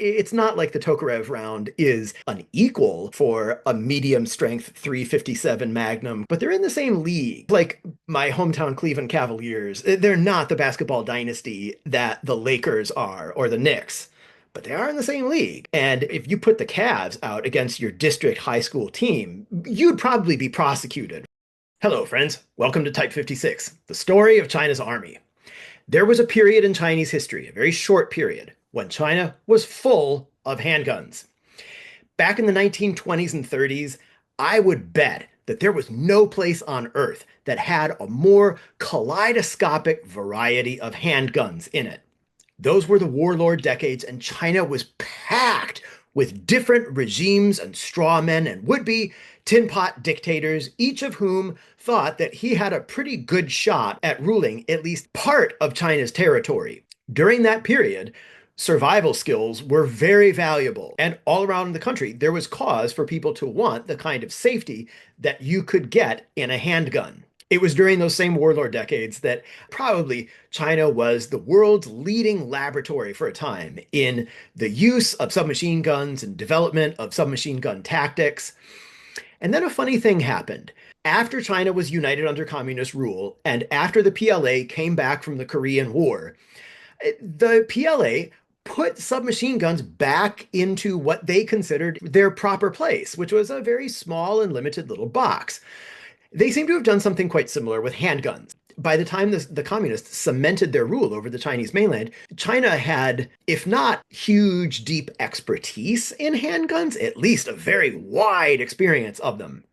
it's not like the Tokarev round is unequal for a medium strength 357 Magnum, but they're in the same league. Like my hometown Cleveland Cavaliers, they're not the basketball dynasty that the Lakers are or the Knicks. But they are in the same league. And if you put the Cavs out against your district high school team, you'd probably be prosecuted. Hello, friends. Welcome to Type 56, the story of China's army. There was a period in Chinese history, a very short period, when China was full of handguns. Back in the 1920s and 30s, I would bet that there was no place on Earth that had a more kaleidoscopic variety of handguns in it. Those were the warlord decades, and China was packed with different regimes and strawmen and would-be tin pot dictators, each of whom thought that he had a pretty good shot at ruling at least part of China's territory. During that period, survival skills were very valuable, and all around the country, there was cause for people to want the kind of safety that you could get in a handgun. It was during those same warlord decades that probably China was the world's leading laboratory for a time in the use of submachine guns and development of submachine gun tactics. And then a funny thing happened. After China was united under communist rule, and after the PLA came back from the Korean War, the PLA put submachine guns back into what they considered their proper place, which was a very small and limited little box. They seem to have done something quite similar with handguns. By the time the communists cemented their rule over the Chinese mainland, China had, if not huge, deep expertise in handguns, at least a very wide experience of them.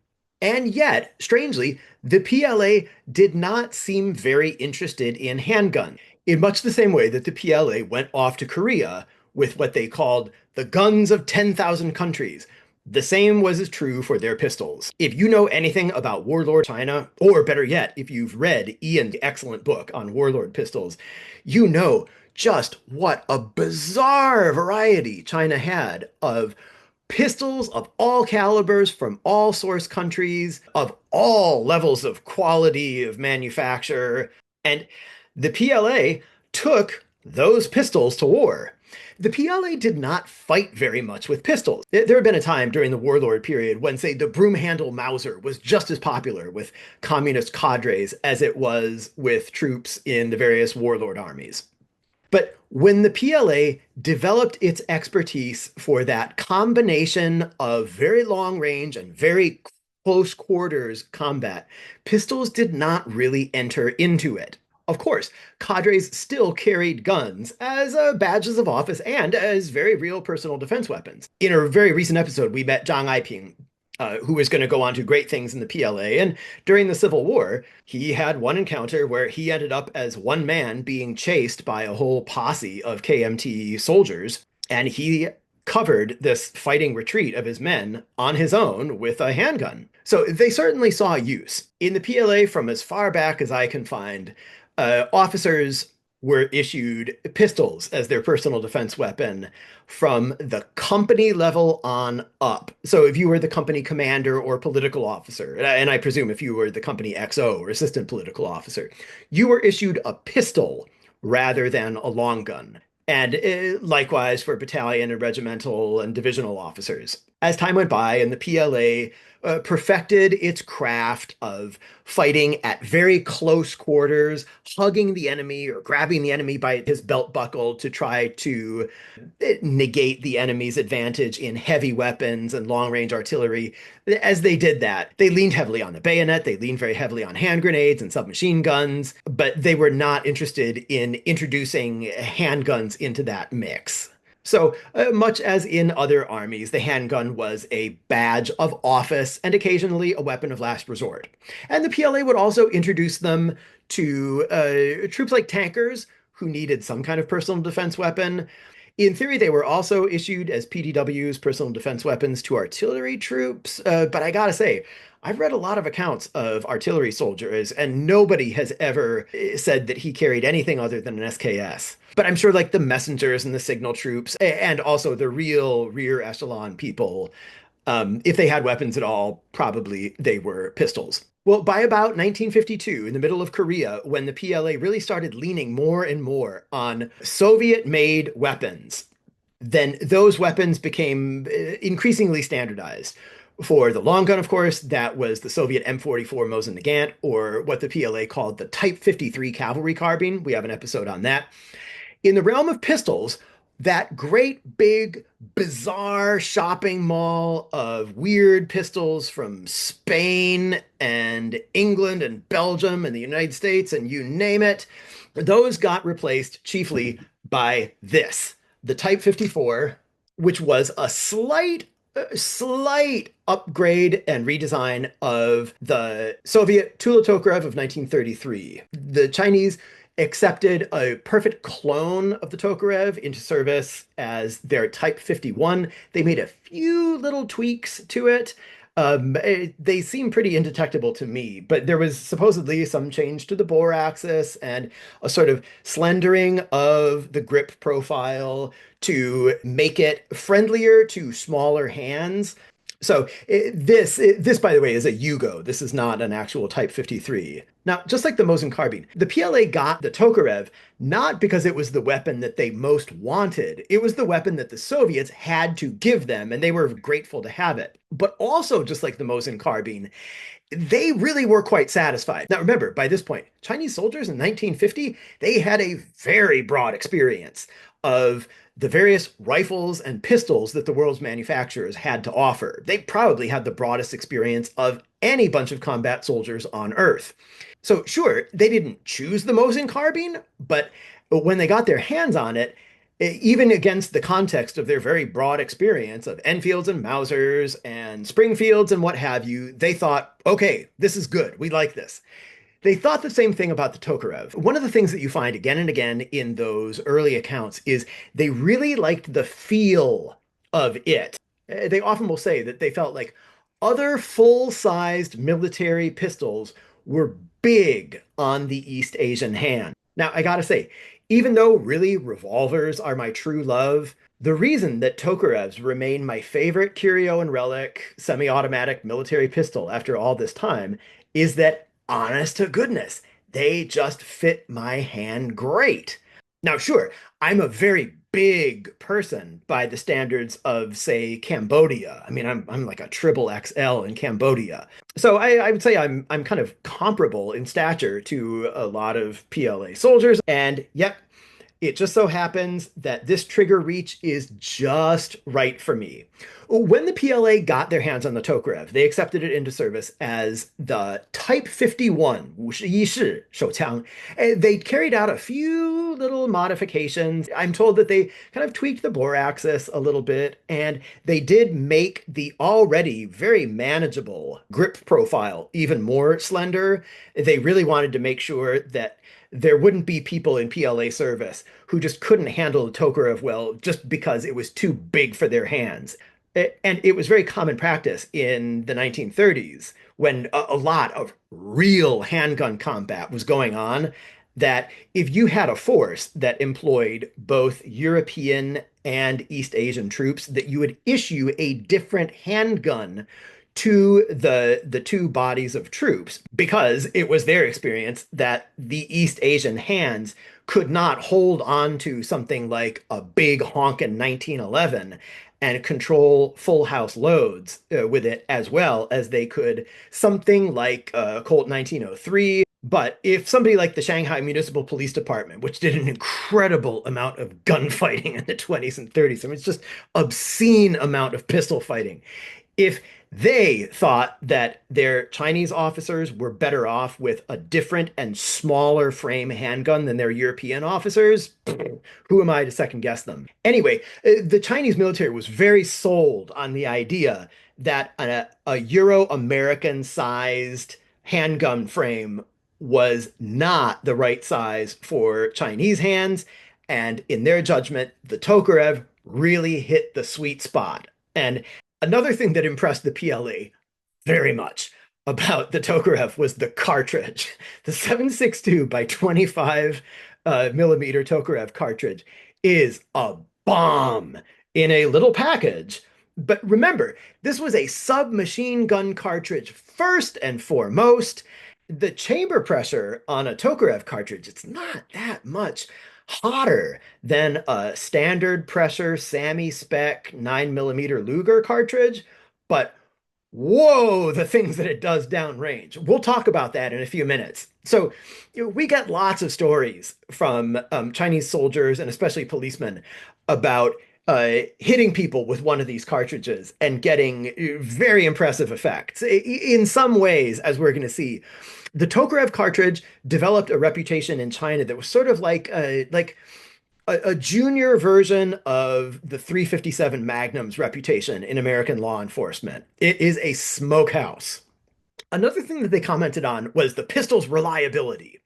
And yet, strangely, the PLA did not seem very interested in handguns, in much the same way that the PLA went off to Korea with what they called the guns of 10,000 countries. The same was as true for their pistols. If you know anything about Warlord China, or better yet, if you've read Ian's excellent book on Warlord pistols, you know just what a bizarre variety China had of pistols of all calibers from all source countries, of all levels of quality of manufacture. And the PLA took those pistols to war. The PLA did not fight very much with pistols. There had been a time during the warlord period when, say, the broom-handle Mauser was just as popular with communist cadres as it was with troops in the various warlord armies. But when the PLA developed its expertise for that combination of very long range and very close quarters combat, pistols did not really enter into it. Of course, cadres still carried guns as badges of office and as very real personal defense weapons. In a very recent episode, we met Zhang Aiping, who was going to go on to great things in the PLA. And during the Civil War, he had one encounter where he ended up as one man being chased by a whole posse of KMT soldiers. And he covered this fighting retreat of his men on his own with a handgun. So they certainly saw use. In the PLA, from as far back as I can find, officers were issued pistols as their personal defense weapon from the company level on up. So if you were the company commander or political officer, and I presume if you were the company XO or assistant political officer, you were issued a pistol rather than a long gun. And likewise for battalion and regimental and divisional officers. As time went by and the PLA perfected its craft of fighting at very close quarters, hugging the enemy or grabbing the enemy by his belt buckle to try to negate the enemy's advantage in heavy weapons and long-range artillery. As they did that, they leaned heavily on the bayonet, they leaned very heavily on hand grenades and submachine guns, but they were not interested in introducing handguns into that mix. So much as in other armies, the handgun was a badge of office and occasionally a weapon of last resort. And the PLA would also introduce them to troops like tankers who needed some kind of personal defense weapon. In theory, they were also issued as PDWs, personal defense weapons, to artillery troops. But I gotta say, I've read a lot of accounts of artillery soldiers, and nobody has ever said that he carried anything other than an SKS. But I'm sure like the messengers and the signal troops, and also the real rear echelon people, if they had weapons at all, probably they were pistols. Well, by about 1952, in the middle of Korea, when the PLA really started leaning more and more on Soviet-made weapons, then those weapons became increasingly standardized. For the long gun, of course, that was the Soviet M44 Mosin Nagant, or what the PLA called the Type 53 cavalry carbine. We have an episode on that. In the realm of pistols, that great big bizarre shopping mall of weird pistols from Spain and England and Belgium and the United States and you name it, those got replaced chiefly by this, the Type 54, which was a slight upgrade and redesign of the Soviet Tula Tokarev of 1933. The Chinese accepted a perfect clone of the Tokarev into service as their Type 51. They made a few little tweaks to it. They seem pretty indetectable to me, but there was supposedly some change to the bore axis and a sort of slendering of the grip profile to make it friendlier to smaller hands. So this, by the way, is a Yugo. This is not an actual Type 53. Now, just like the Mosin carbine, the PLA got the Tokarev not because it was the weapon that they most wanted. It was the weapon that the Soviets had to give them, and they were grateful to have it. But also, just like the Mosin carbine, they really were quite satisfied. Now, remember, by this point, Chinese soldiers in 1950, they had a very broad experience of the various rifles and pistols that the world's manufacturers had to offer. They probably had the broadest experience of any bunch of combat soldiers on Earth. So, sure, they didn't choose the Mosin carbine, but when they got their hands on it, even against the context of their very broad experience of Enfields and Mausers and Springfields and what have you, they thought, okay, this is good. We like this. They thought the same thing about the Tokarev. One of the things that you find again and again in those early accounts is they really liked the feel of it. They often will say that they felt like other full-sized military pistols were big on the East Asian hand. Now, I gotta say, even though really revolvers are my true love, the reason that Tokarevs remain my favorite curio and relic semi-automatic military pistol after all this time is that, honest to goodness, they just fit my hand great. Now, sure, I'm a very big person by the standards of, say, Cambodia. I mean, I'm like a triple XL in Cambodia. So I would say I'm kind of comparable in stature to a lot of PLA soldiers. And yep, it just so happens that this trigger reach is just right for me. When the PLA got their hands on the Tokarev, they accepted it into service as the Type 51 武士 手枪. They carried out a few little modifications. I'm told that they kind of tweaked the bore axis a little bit, and they did make the already very manageable grip profile even more slender. They really wanted to make sure that there wouldn't be people in PLA service who just couldn't handle the Tokarev well just because it was too big for their hands. And it was very common practice in the 1930s when a lot of real handgun combat was going on, that if you had a force that employed both European and East Asian troops, that you would issue a different handgun to the two bodies of troops because it was their experience that the East Asian hands could not hold on to something like a big honkin' 1911 and control full house loads with it as well as they could something like Colt 1903. But if somebody like the Shanghai Municipal Police Department, which did an incredible amount of gunfighting in the 20s and 30s, I mean, it's just obscene amount of pistol fighting. If they thought that their Chinese officers were better off with a different and smaller frame handgun than their European officers, who am I to second guess them? Anyway, the Chinese military was very sold on the idea that a Euro-American sized handgun frame was not the right size for Chinese hands. And in their judgment, the Tokarev really hit the sweet spot. And another thing that impressed the PLA very much about the Tokarev was the cartridge. The 7.62 by 25 millimeter Tokarev cartridge is a bomb in a little package. But remember, this was a submachine gun cartridge first and foremost. The chamber pressure on a Tokarev cartridge, it's not that much hotter than a standard pressure Sammy spec 9 millimeter Luger cartridge, but whoa, the things that it does downrange. We'll talk about that in a few minutes. So, we get lots of stories from Chinese soldiers and especially policemen about hitting people with one of these cartridges and getting very impressive effects. In some ways, as we're going to see, the Tokarev cartridge developed a reputation in China that was sort of like a junior version of the 357 Magnum's reputation in American law enforcement. It is a smokehouse. Another thing that they commented on was the pistol's reliability.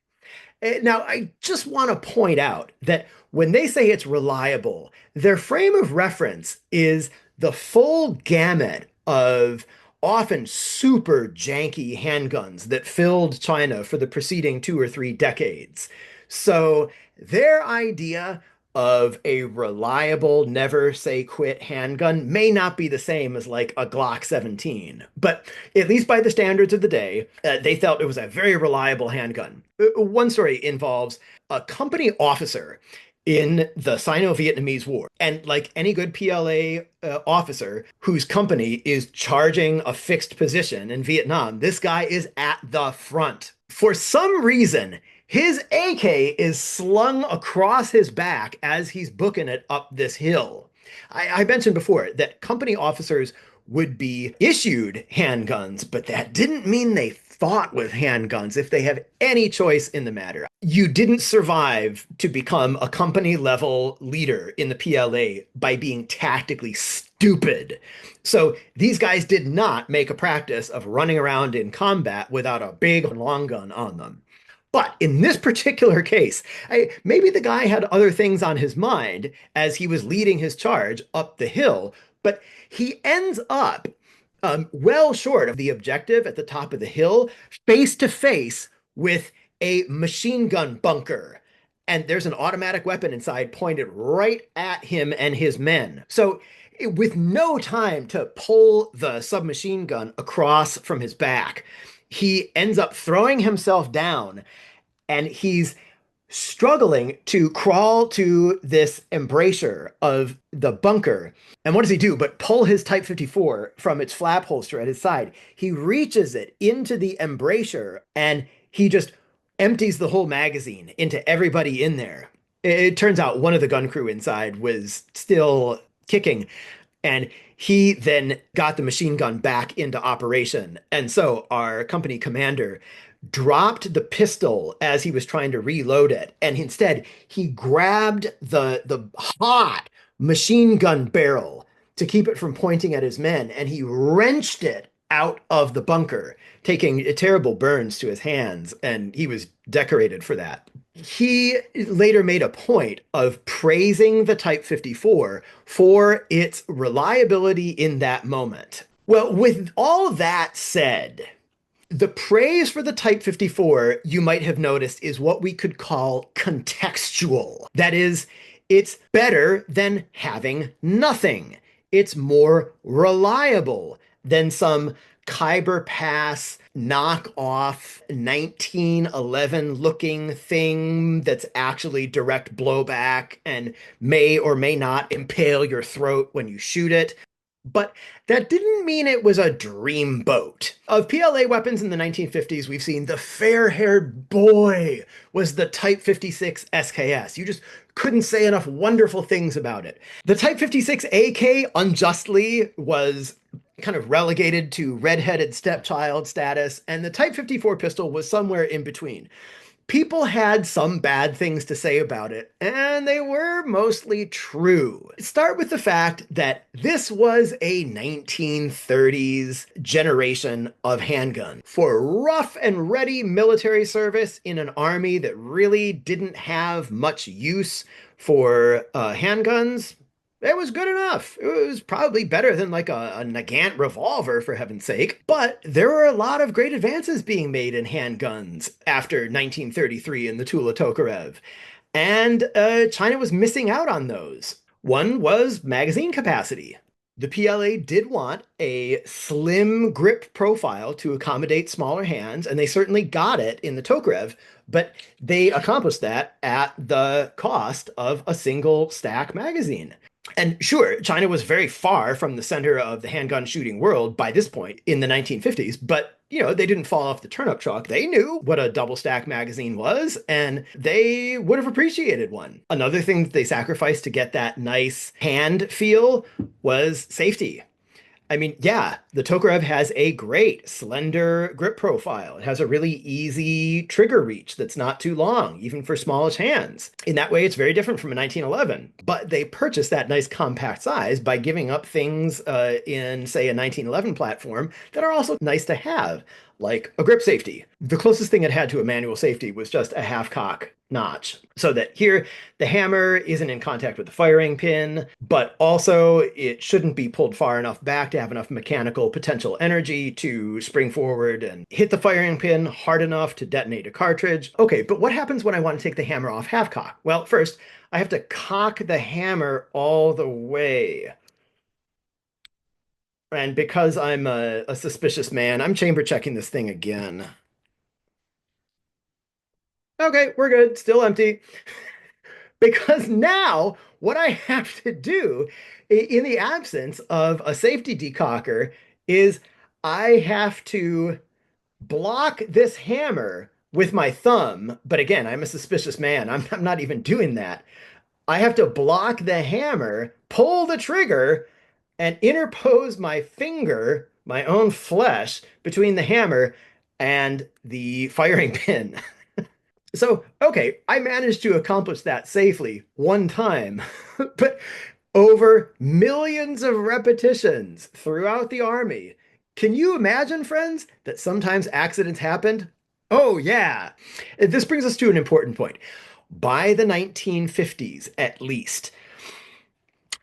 Now, I just want to point out that when they say it's reliable, their frame of reference is the full gamut of often super janky handguns that filled China for the preceding 2 or 3 decades. So their idea of a reliable, never say quit handgun may not be the same as like a Glock 17, but at least by the standards of the day, they felt it was a very reliable handgun. One story involves a company officer in the Sino-Vietnamese War. And like any good PLA officer whose company is charging a fixed position in Vietnam, this guy is at the front. For some reason, his AK is slung across his back as he's booking it up this hill. I mentioned before that company officers would be issued handguns, but that didn't mean they fought with handguns if they have any choice in the matter. You didn't survive to become a company level leader in the PLA by being tactically stupid. So these guys did not make a practice of running around in combat without a big long gun on them. But in this particular case, maybe the guy had other things on his mind as he was leading his charge up the hill, but he ends up well short of the objective at the top of the hill, face to face with a machine gun bunker. And there's an automatic weapon inside pointed right at him and his men. So, with no time to pull the submachine gun across from his back, he ends up throwing himself down and he's struggling to crawl to this embrasure of the bunker. And what does he do but pull his Type 54 from its flap holster at his side? He reaches it into the embrasure and he just empties the whole magazine into everybody in there. It turns out one of the gun crew inside was still kicking, and he then got the machine gun back into operation. And so our company commander dropped the pistol as he was trying to reload it. And instead, he grabbed the hot machine gun barrel to keep it from pointing at his men. And he wrenched it out of the bunker, taking terrible burns to his hands. And he was decorated for that. He later made a point of praising the Type 54 for its reliability in that moment. Well, with all that said, the praise for the Type 54, you might have noticed, is what we could call contextual. That is, it's better than having nothing. It's more reliable than some Khyber Pass knockoff 1911 looking thing that's actually direct blowback and may or may not impale your throat when you shoot it. But that didn't mean it was a dream boat. Of PLA weapons in the 1950s, we've seen the fair-haired boy was the Type 56 SKS. You just couldn't say enough wonderful things about it. The Type 56 AK unjustly was kind of relegated to redheaded stepchild status, and the Type 54 pistol was somewhere in between. People had some bad things to say about it, and they were mostly true. Start with the fact that this was a 1930s generation of handgun. For rough and ready military service in an army that really didn't have much use for handguns, it was good enough. It was probably better than like a Nagant revolver, for heaven's sake. But there were a lot of great advances being made in handguns after 1933 in the Tula Tokarev. And China was missing out on those. One was magazine capacity. The PLA did want a slim grip profile to accommodate smaller hands, and they certainly got it in the Tokarev, but they accomplished that at the cost of a single stack magazine. And sure, China was very far from the center of the handgun shooting world by this point in the 1950s, but they didn't fall off the turnip truck. They knew what a double stack magazine was, and they would have appreciated one. Another thing that they sacrificed to get that nice hand feel was safety. I mean, yeah, the Tokarev has a great slender grip profile. It has a really easy trigger reach that's not too long, even for smallish hands. In that way, it's very different from a 1911. But they purchased that nice compact size by giving up things in, say, a 1911 platform that are also nice to have, like a grip safety. The closest thing it had to a manual safety was just a half cock notch. So that here, the hammer isn't in contact with the firing pin, but also it shouldn't be pulled far enough back to have enough mechanical potential energy to spring forward and hit the firing pin hard enough to detonate a cartridge. Okay, but what happens when I want to take the hammer off half cock? Well, first, I have to cock the hammer all the way. And because I'm a suspicious man, I'm chamber checking this thing again. Okay, we're good. Still empty. Because now what I have to do in the absence of a safety decocker is I have to block this hammer with my thumb. But again, I'm a suspicious man. I'm not even doing that. I have to block the hammer, pull the trigger, and interpose my finger, my own flesh, between the hammer and the firing pin. So, okay, I managed to accomplish that safely one time, but over millions of repetitions throughout the army. Can you imagine, friends, that sometimes accidents happened? Oh, yeah. This brings us to an important point. By the 1950s, at least,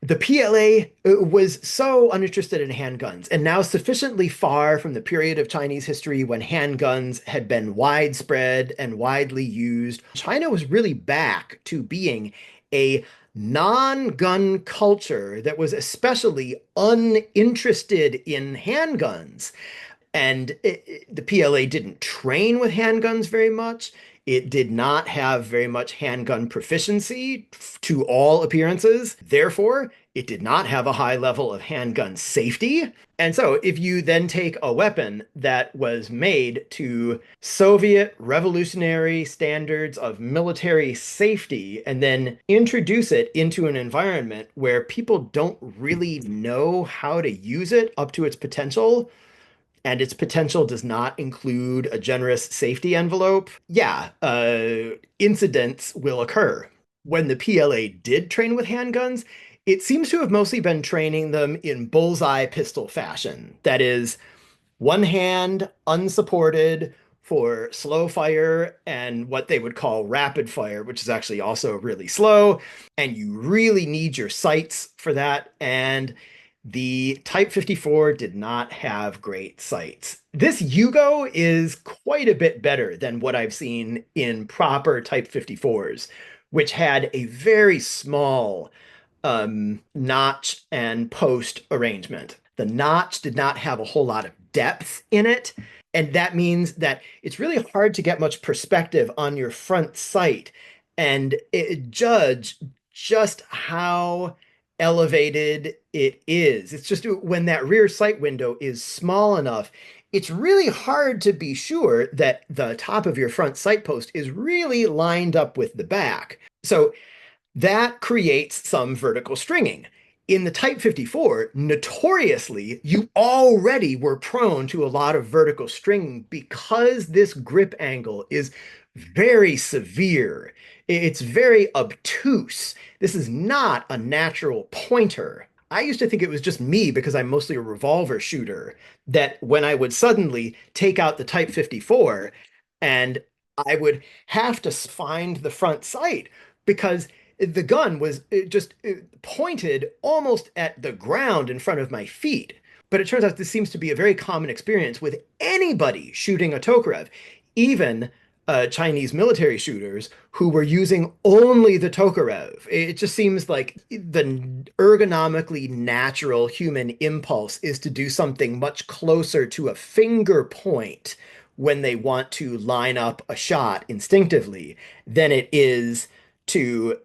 the PLA was so uninterested in handguns and now sufficiently far from the period of Chinese history when handguns had been widespread and widely used. China was really back to being a non-gun culture that was especially uninterested in handguns. And the PLA didn't train with handguns very much. It did not have very much handgun proficiency to all appearances. Therefore, it did not have a high level of handgun safety. And so, if you then take a weapon that was made to Soviet revolutionary standards of military safety and then introduce it into an environment where people don't really know how to use it up to its potential, and its potential does not include a generous safety envelope, yeah, incidents will occur. When the PLA did train with handguns, it seems to have mostly been training them in bullseye pistol fashion. That is, one hand unsupported for slow fire and what they would call rapid fire, which is actually also really slow. And you really need your sights for that. And the Type 54 did not have great sights. This Yugo is quite a bit better than what I've seen in proper Type 54s, which had a very small notch and post arrangement. The notch did not have a whole lot of depth in it. And that means that it's really hard to get much perspective on your front sight and judge just how elevated it is. It's just when that rear sight window is small enough, it's really hard to be sure that the top of your front sight post is really lined up with the back. So that creates some vertical stringing. In the Type 54, notoriously, you already were prone to a lot of vertical stringing because this grip angle is very severe. It's very obtuse. This is not a natural pointer. I used to think it was just me because I'm mostly a revolver shooter, that when I would suddenly take out the Type 54 and I would have to find the front sight because the gun was just pointed almost at the ground in front of my feet. But it turns out this seems to be a very common experience with anybody shooting a Tokarev, even Chinese military shooters who were using only the Tokarev. It just seems like the ergonomically natural human impulse is to do something much closer to a finger point when they want to line up a shot instinctively than it is to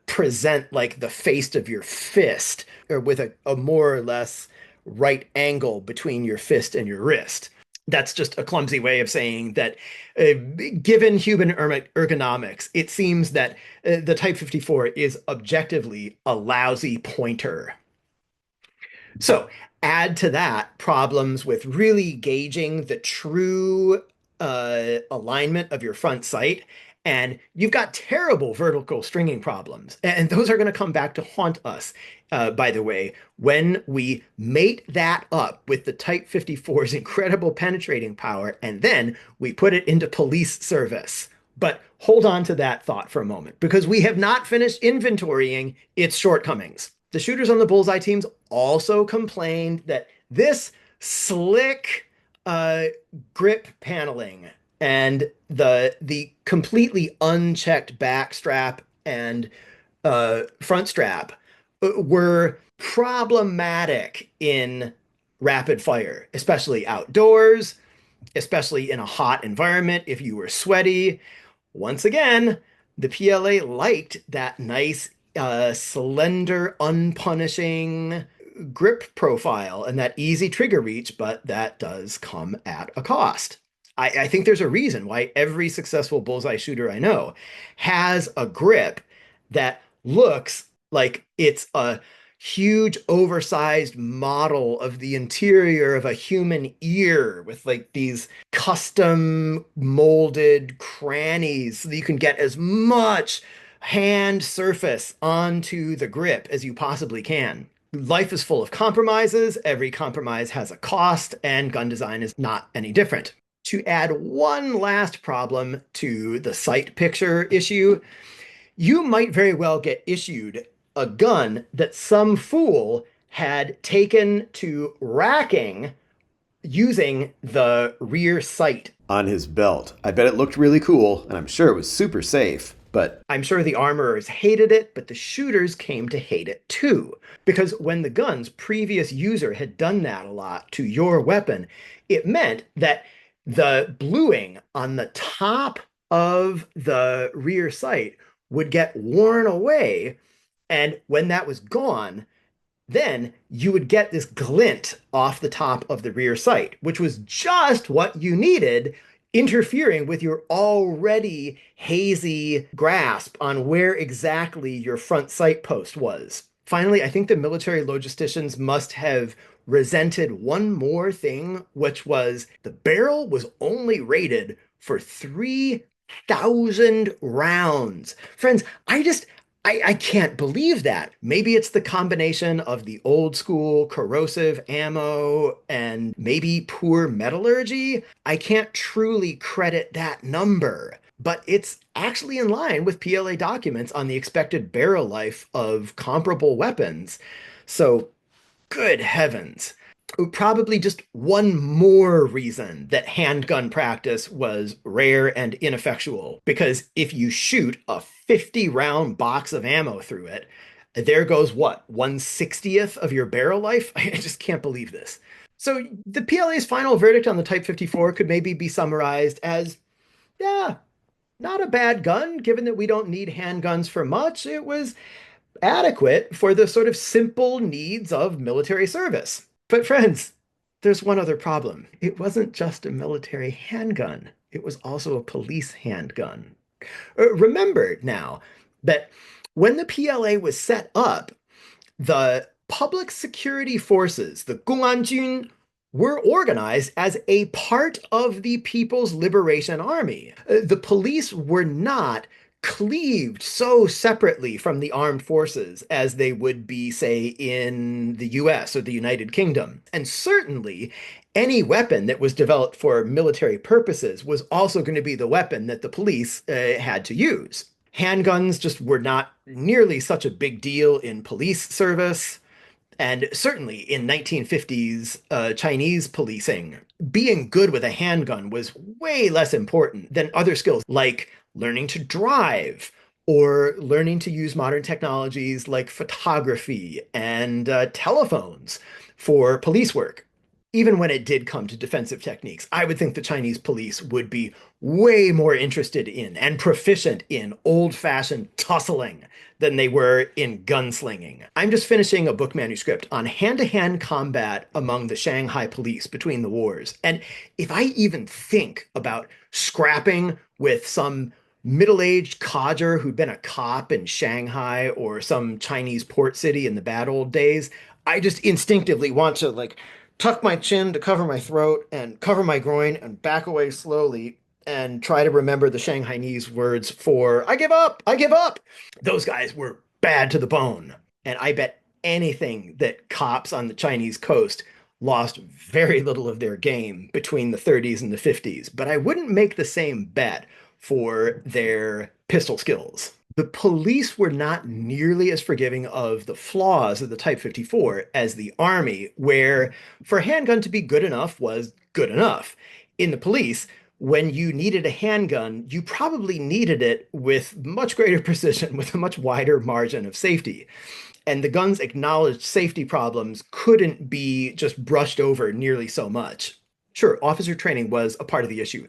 present like the face of your fist or with a more or less right angle between your fist and your wrist. That's just a clumsy way of saying that, uh, given human ergonomics, it seems that the Type 54 is objectively a lousy pointer. So add to that problems with really gauging the true alignment of your front sight, and you've got terrible vertical stringing problems. And those are going to come back to haunt us, by the way, when we mate that up with the Type 54's incredible penetrating power, and then we put it into police service. But hold on to that thought for a moment, because we have not finished inventorying its shortcomings. The shooters on the Bullseye teams also complained that this slick uh, grip paneling and the completely unchecked back strap and front strap were problematic in rapid fire, especially outdoors, especially in a hot environment if you were sweaty. Once again, the PLA liked that nice, slender, unpunishing grip profile and that easy trigger reach, but that does come at a cost. I think there's a reason why every successful bullseye shooter I know has a grip that looks like it's a huge, oversized model of the interior of a human ear with like these custom molded crannies so that you can get as much hand surface onto the grip as you possibly can. Life is full of compromises. Every compromise has a cost, and gun design is not any different. To add one last problem to the sight picture issue, you might very well get issued a gun that some fool had taken to racking using the rear sight On his belt. I bet it looked really cool, and I'm sure it was super safe, but I'm sure the armorers hated it, but the shooters came to hate it too. Because when the gun's previous user had done that a lot to your weapon, it meant that the bluing on the top of the rear sight would get worn away. And when that was gone, then you would get this glint off the top of the rear sight, which was just what you needed, interfering with your already hazy grasp on where exactly your front sight post was. Finally, I think the military logisticians must have resented one more thing, which was the barrel was only rated for 3,000 rounds. Friends, I can't believe that. Maybe it's the combination of the old school corrosive ammo and maybe poor metallurgy. I can't truly credit that number, but it's actually in line with PLA documents on the expected barrel life of comparable weapons. So, good heavens. Probably just one more reason that handgun practice was rare and ineffectual. Because if you shoot a 50 round box of ammo through it, there goes what, 1/60th of your barrel life? I just can't believe this. So the PLA's final verdict on the Type 54 could maybe be summarized as, yeah, not a bad gun, given that we don't need handguns for much. It was adequate for the sort of simple needs of military service. But friends, there's one other problem. It wasn't just a military handgun. It was also a police handgun. Remember now that when the PLA was set up, the public security forces, the Gunganjun, were organized as a part of the People's Liberation Army. The police were not cleaved so separately from the armed forces as they would be, say, in the US or the United Kingdom. And certainly, any weapon that was developed for military purposes was also going to be the weapon that the police had to use. Handguns just were not nearly such a big deal in police service. And certainly in 1950s Chinese policing, being good with a handgun was way less important than other skills like learning to drive or learning to use modern technologies like photography and telephones for police work. Even when it did come to defensive techniques, I would think the Chinese police would be way more interested in and proficient in old-fashioned tussling than they were in gunslinging. I'm just finishing a book manuscript on hand-to-hand combat among the Shanghai police between the wars. And if I even think about scrapping with some middle-aged codger who'd been a cop in Shanghai or some Chinese port city in the bad old days, I just instinctively want to like tuck my chin to cover my throat and cover my groin and back away slowly and try to remember the Shanghainese words for I give up, I give up. Those guys were bad to the bone. And I bet anything that cops on the Chinese coast lost very little of their game between the 30s and the 50s. But I wouldn't make the same bet for their pistol skills. The police were not nearly as forgiving of the flaws of the Type 54 as the Army, where for a handgun to be good enough was good enough. In the police, when you needed a handgun, you probably needed it with much greater precision, with a much wider margin of safety. And the gun's acknowledged safety problems couldn't be just brushed over nearly so much. Sure, officer training was a part of the issue.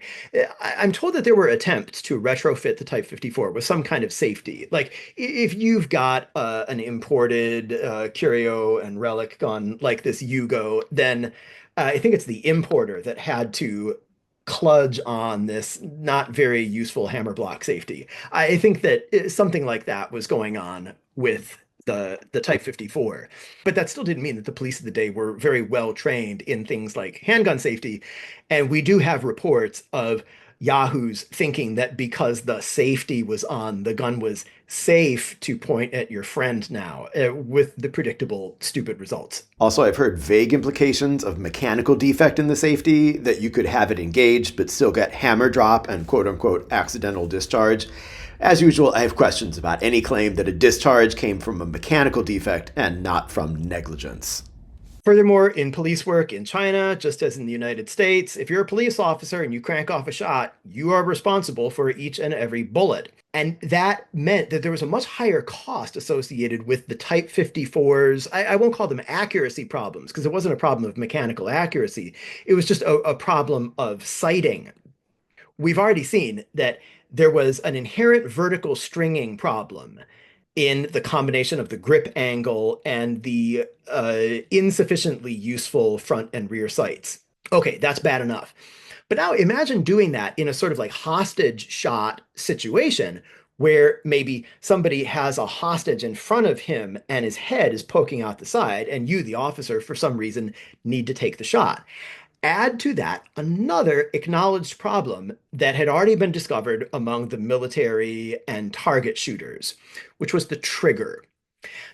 I'm told that there were attempts to retrofit the Type 54 with some kind of safety. Like if you've got an imported curio and relic gun like this Yugo, then I think it's the importer that had to kludge on this not very useful hammer block safety. I think that something like that was going on with the Type 54. But that still didn't mean that the police of the day were very well trained in things like handgun safety. And we do have reports of yahoos thinking that because the safety was on, the gun was safe to point at your friend now, with the predictable stupid results. Also, I've heard vague implications of mechanical defect in the safety, that you could have it engaged but still get hammer drop and quote unquote accidental discharge. As usual, I have questions about any claim that a discharge came from a mechanical defect and not from negligence. Furthermore, in police work in China, just as in the United States, if you're a police officer and you crank off a shot, you are responsible for each and every bullet. And that meant that there was a much higher cost associated with the Type 54s. I won't call them accuracy problems because it wasn't a problem of mechanical accuracy. It was just a problem of sighting. We've already seen that there was an inherent vertical stringing problem in the combination of the grip angle and the insufficiently useful front and rear sights. Okay, that's bad enough. But now imagine doing that in a sort of like hostage shot situation where maybe somebody has a hostage in front of him and his head is poking out the side, and you, the officer, for some reason need to take the shot. Add to that another acknowledged problem that had already been discovered among the military and target shooters, which was the trigger.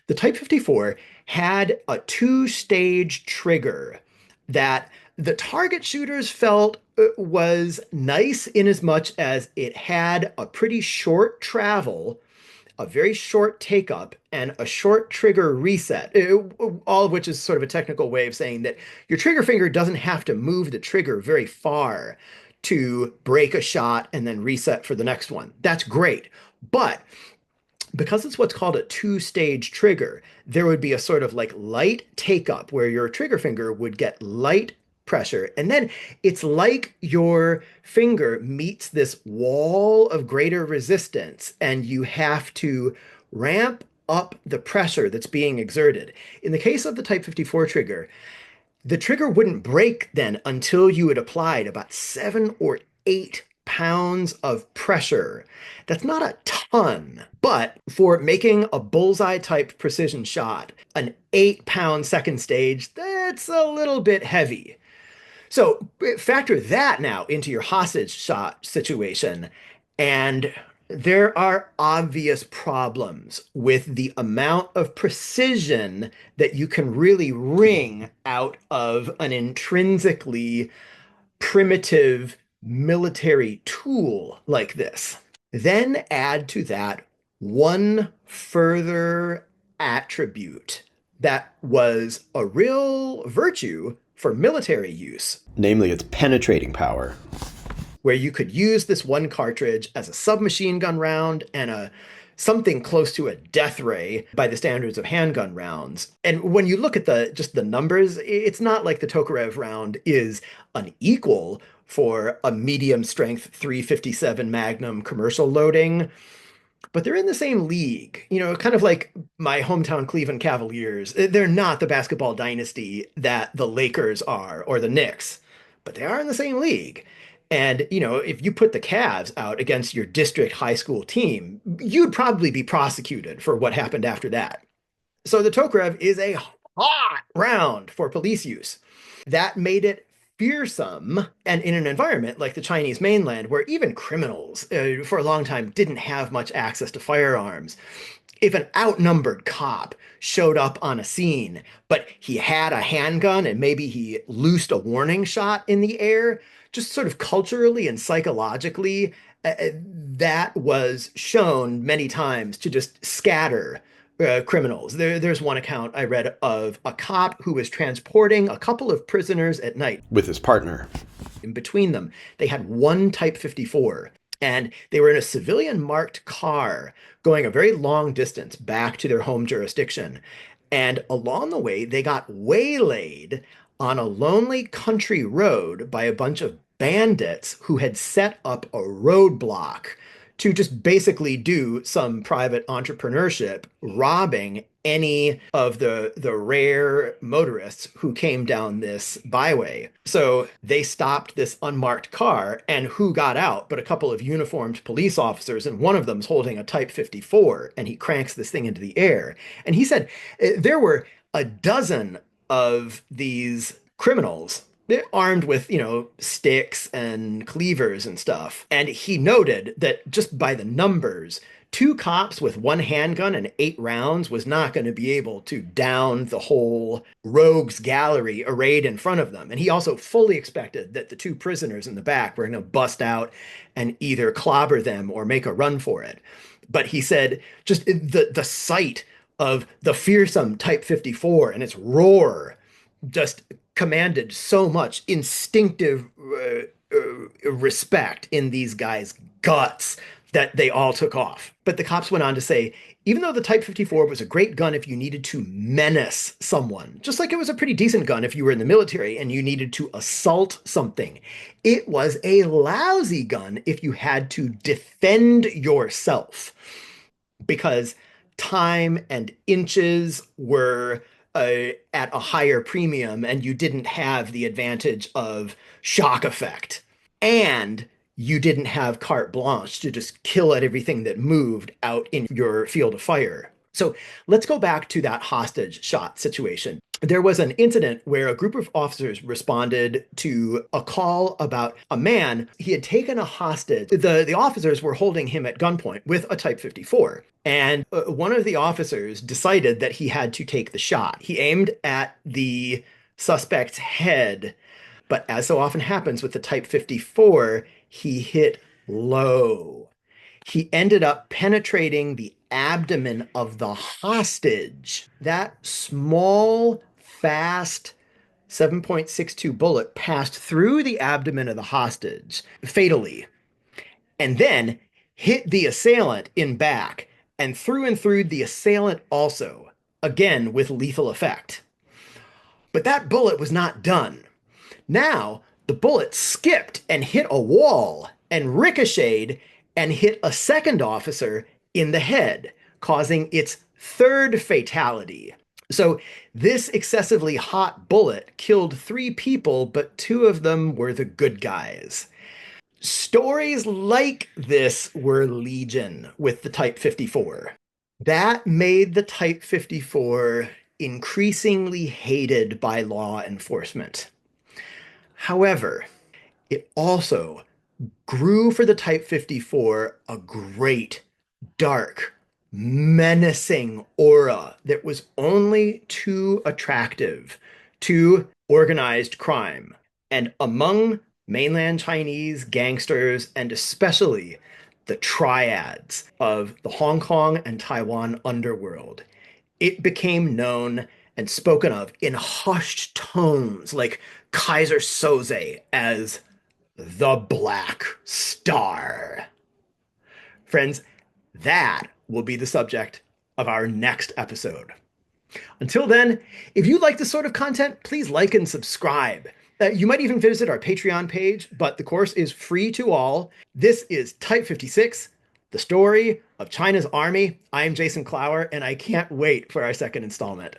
The Type 54 had a two-stage trigger that the target shooters felt was nice in as much as it had a pretty short travel, a very short take up, and a short trigger reset, all of which is sort of a technical way of saying that your trigger finger doesn't have to move the trigger very far to break a shot and then reset for the next one. That's great. But because it's what's called a two-stage trigger, there would be a sort of like light take up where your trigger finger would get light pressure. And then it's like your finger meets this wall of greater resistance and you have to ramp up the pressure that's being exerted. In the case of the Type 54 trigger, the trigger wouldn't break then until you had applied about 7 or 8 pounds of pressure. That's not a ton, but for making a bullseye type precision shot, an 8 pound second stage, that's a little bit heavy. So factor that now into your hostage shot situation, and there are obvious problems with the amount of precision that you can really wring out of an intrinsically primitive military tool like this. Then add to that one further attribute that was a real virtue for military use, Namely, its penetrating power. where you could use this one cartridge as a submachine gun round and a something close to a death ray by the standards of handgun rounds. And when you look at the just the numbers, it's not like the Tokarev round is unequal for a medium strength 357 Magnum commercial loading, but they're in the same league. Kind of like my hometown Cleveland Cavaliers. They're not the basketball dynasty that the Lakers are or the Knicks, but they are in the same league. And, if you put the Cavs out against your district high school team, you'd probably be prosecuted for what happened after that. So the Tokarev is a hot round for police use. That made it fearsome, and in an environment like the Chinese mainland, where even criminals for a long time didn't have much access to firearms. If an outnumbered cop showed up on a scene, but he had a handgun and maybe he loosed a warning shot in the air, just sort of culturally and psychologically, that was shown many times to just scatter criminals. There's one account I read of a cop who was transporting a couple of prisoners at night. With his partner. In between them, they had one Type 54, and they were in a civilian marked car going a very long distance back to their home jurisdiction. And along the way, they got waylaid on a lonely country road by a bunch of bandits who had set up a roadblock to just basically do some private entrepreneurship, robbing any of the rare motorists who came down this byway. So they stopped this unmarked car, and who got out but a couple of uniformed police officers, and one of them's holding a Type 54, and he cranks this thing into the air. And he said there were a dozen of these criminals armed with, sticks and cleavers and stuff. And he noted that just by the numbers, two cops with one handgun and 8 rounds was not going to be able to down the whole rogues gallery arrayed in front of them. And he also fully expected that the two prisoners in the back were going to bust out and either clobber them or make a run for it. But he said just the sight of the fearsome Type 54 and its roar just commanded so much instinctive respect in these guys' guts that they all took off. But the cops went on to say, even though the Type 54 was a great gun if you needed to menace someone, just like it was a pretty decent gun if you were in the military and you needed to assault something, it was a lousy gun if you had to defend yourself, because time and inches were at a higher premium, and you didn't have the advantage of shock effect. And you didn't have carte blanche to just kill at everything that moved out in your field of fire. So let's go back to that hostage shot situation. There was an incident where a group of officers responded to a call about a man. He had taken a hostage. The officers were holding him at gunpoint with a Type 54. And one of the officers decided that he had to take the shot. He aimed at the suspect's head, but as so often happens with the Type 54, he hit low. He ended up penetrating the abdomen of the hostage. That small, fast 7.62 bullet passed through the abdomen of the hostage fatally, and then hit the assailant in back and through the assailant also, again with lethal effect. But that bullet was not done. Now, the bullet skipped and hit a wall and ricocheted and hit a second officer in the head, causing its third fatality. So this excessively hot bullet killed 3 people, but 2 of them were the good guys. Stories like this were legion with the Type 54. That made the Type 54 increasingly hated by law enforcement. However, it also grew for the Type 54 a great, dark, menacing aura that was only too attractive to organized crime. And among mainland Chinese gangsters, and especially the triads of the Hong Kong and Taiwan underworld, it became known and spoken of in hushed tones like Kaiser Soze as the Black Star. Friends, that will be the subject of our next episode. Until then, if you like this sort of content, please like and subscribe. You might even visit our Patreon page, but the course is free to all. This is Type 56, the story of China's army. I'm Jason Clower, and I can't wait for our second installment.